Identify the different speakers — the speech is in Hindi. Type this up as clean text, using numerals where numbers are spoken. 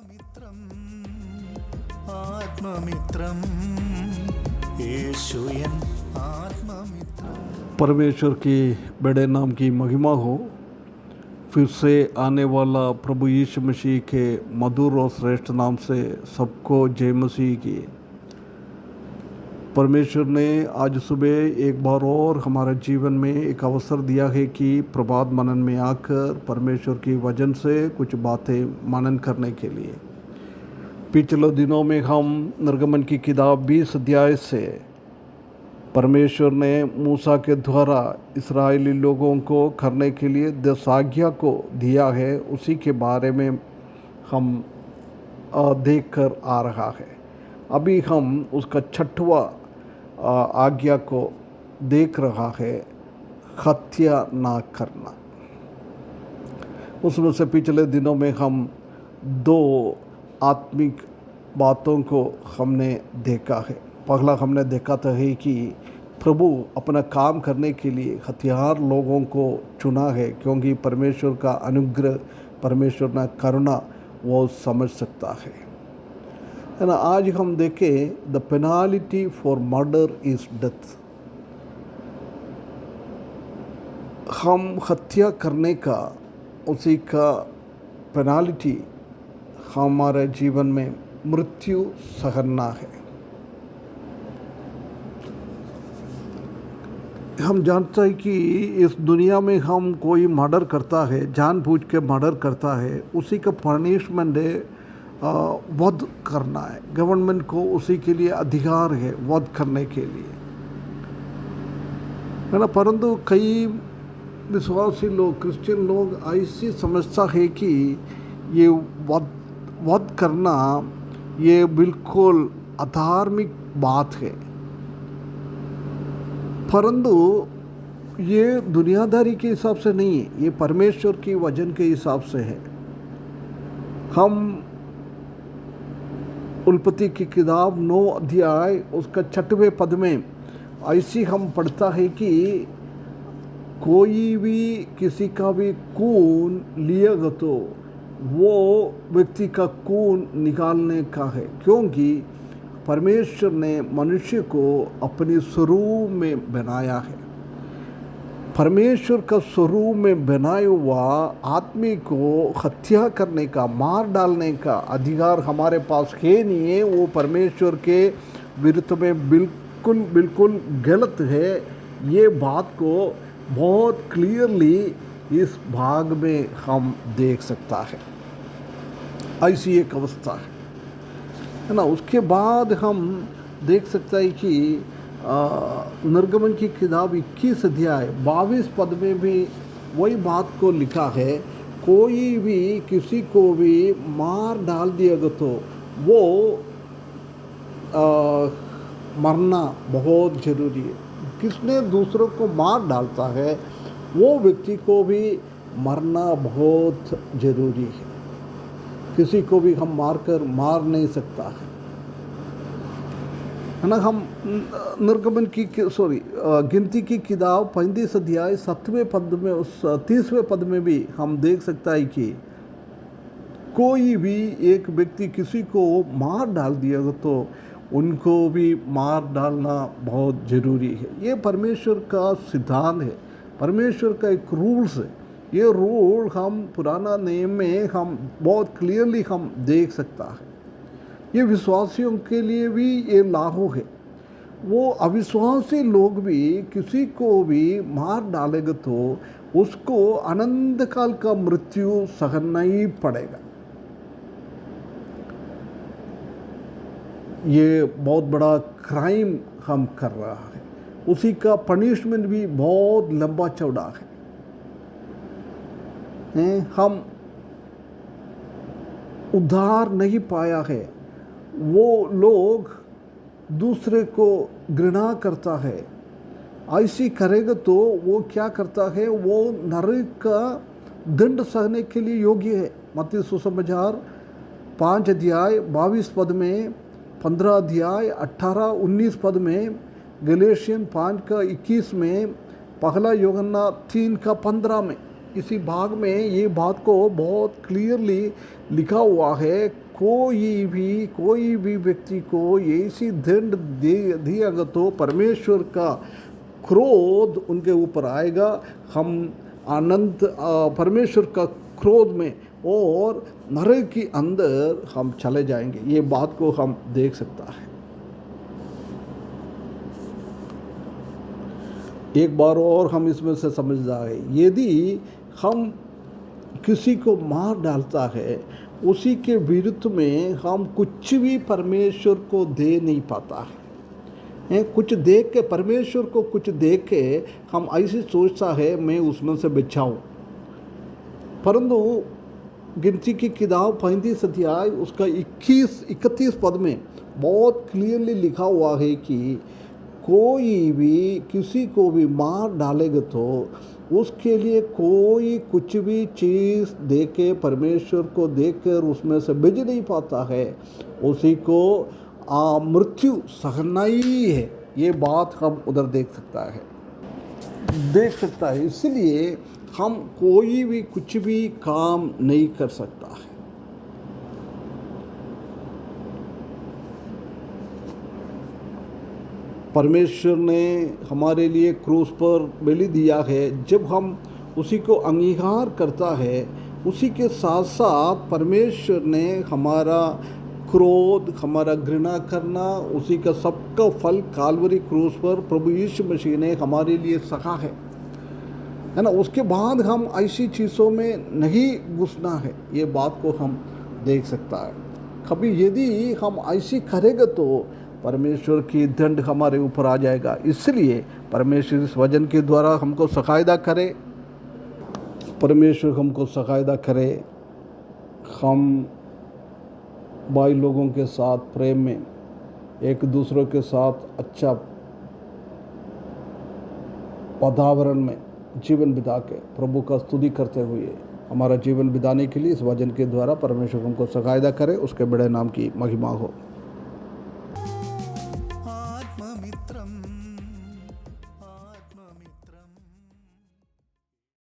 Speaker 1: ആത്മമിത്രം ആത്മമിത്രം യേശുയൻ ആത്മമിത്രം।
Speaker 2: परमेश्वर के बड़े नाम की महिमा हो। फिर से आने वाला प्रभु यीशु मसीह के मधुर और श्रेष्ठ नाम से सबको जय मसीह की। परमेश्वर ने आज सुबह एक बार और हमारे जीवन में एक अवसर दिया है कि प्रभात मनन में आकर परमेश्वर की वचन से कुछ बातें मनन करने के लिए। पिछले दिनों में हम निर्गमन की किताब 20 अध्याय से परमेश्वर ने मूसा के द्वारा इस्राएली लोगों को करने के लिए 10 आज्ञा को दिया है, उसी के बारे में हम देख कर आ रहा है। अभी हम उसका 6वां आज्ञा को देख रहा है, हत्या ना करना। उसमें से पिछले दिनों में हम 2 आत्मिक बातों को हमने देखा है। पहला हमने देखा था है कि प्रभु अपना काम करने के लिए हथियार लोगों को चुना है, क्योंकि परमेश्वर का अनुग्रह, परमेश्वर का करुणा वो समझ सकता है ना। आज हम देखें the penalty for murder is death. हम हत्या करने का उसी का पेनाल्टी हमारे जीवन में मृत्यु सहना है। हम जानते हैं कि इस दुनिया में हम कोई मर्डर करता है, जानबूझ के मर्डर करता है, उसी का पनिशमेंट है वध करना है। गवर्नमेंट को उसी के लिए अधिकार है वध करने के लिए, है ना। परंतु कई विश्वासी लोग, क्रिश्चियन लोग ऐसी समझता है कि ये वध करना ये बिल्कुल अधार्मिक बात है। परंतु ये दुनियादारी के हिसाब से नहीं है, ये परमेश्वर की वचन के हिसाब से है। हम उत्पत्ति की किताब 9 अध्याय उसका 6वें पद में ऐसी हम पढ़ता है कि कोई भी किसी का भी खून लिएगा तो वो व्यक्ति का खून निकालने का है, क्योंकि परमेश्वर ने मनुष्य को अपने स्वरूप में बनाया है। परमेश्वर का स्वरूप में बनाया हुआ आदमी को हत्या करने का, मार डालने का अधिकार हमारे पास है नहीं है। वो परमेश्वर के विरुद्ध में बिल्कुल गलत है। ये बात को बहुत क्लियरली इस भाग में हम देख सकता है। ऐसी एक अवस्था है ना। उसके बाद हम देख सकते हैं कि निर्गमन की किताब 21 अध्याय 22 पद में भी वही बात को लिखा है। कोई भी किसी को भी मार डाल दिया तो वो मरना बहुत ज़रूरी है। किसने दूसरों को मार डालता है वो व्यक्ति को भी मरना बहुत ज़रूरी है। किसी को भी हम मार नहीं सकता है ना। हम निर्गमन की गिनती की किताब 35 अध्याय 7वें पद में, उस 30वें पद में भी हम देख सकता है कि कोई भी एक व्यक्ति किसी को मार डाल दिया तो उनको भी मार डालना बहुत ज़रूरी है। ये परमेश्वर का सिद्धांत है, परमेश्वर का एक रूल्स है। ये रूल हम पुराना नियम में हम बहुत क्लियरली हम देख सकता है। ये विश्वासियों के लिए भी ये लागू है। वो अविश्वासी लोग भी किसी को भी मार डालेगा तो उसको अनंत काल का मृत्यु सहना ही पड़ेगा। ये बहुत बड़ा क्राइम हम कर रहा है। उसी का पनिशमेंट भी बहुत लंबा चौड़ा है। हम उद्धार नहीं पाया है। वो लोग दूसरे को घृणा करता है, ऐसी करेगा तो वो क्या करता है, वो नरक का दंड सहने के लिए योग्य है। मत्ती सुसमाचार 5 अध्याय 22 पद में, 15 अध्याय 18-19 पद में, गलेशियन 5 का 21 में, पहला यूहन्ना 3 का 15 में इसी भाग में ये बात को बहुत क्लियरली लिखा हुआ है, कोई भी व्यक्ति को ऐसी दंड दिया गया तो परमेश्वर का क्रोध उनके ऊपर आएगा। हम अनंत परमेश्वर का क्रोध में और नरक के अंदर हम चले जाएंगे। ये बात को हम देख सकता है। एक बार और हम इसमें से समझ जाए, यदि हम किसी को मार डालता है, उसी के विरुद्ध में हम कुछ भी परमेश्वर को दे नहीं पाता है। कुछ देख के, परमेश्वर को कुछ देख के हम ऐसे सोचता है मैं उसमें से बचाऊं, परंतु गिनती की किताब 35 अध्याय उसका 31 पद में बहुत क्लियरली लिखा हुआ है कि कोई भी किसी को भी मार डालेगा तो उसके लिए कोई कुछ भी चीज़ दे के, परमेश्वर को देकर उसमें से बच नहीं पाता है, उसी को मृत्यु सहना ही है। ये बात हम उधर देख सकता है। इसलिए हम कोई भी कुछ भी काम नहीं कर सकता है। परमेश्वर ने हमारे लिए क्रूस पर बलि दिया है। जब हम उसी को अंगीकार करता है, उसी के साथ साथ परमेश्वर ने हमारा क्रोध, हमारा घृणा करना, उसी का सबका फल काल्वरी क्रूस पर प्रभु यीशु मसीह ने हमारे लिए सहा है ना। उसके बाद हम ऐसी चीज़ों में नहीं घुसना है। ये बात को हम देख सकता है। कभी यदि हम ऐसी करेंगे तो परमेश्वर की दंड हमारे ऊपर आ जाएगा। इसलिए परमेश्वर इस वचन के द्वारा हमको सहायता करे। परमेश्वर हमको सहायता करे, हम भाई लोगों के साथ प्रेम में, एक दूसरों के साथ अच्छा वातावरण में जीवन बिता के प्रभु का स्तुति करते हुए हमारा जीवन बिताने के लिए इस वचन के द्वारा परमेश्वर हमको सहायता करे। उसके बड़े नाम की महिमा हो।
Speaker 1: आत्ममित्रम्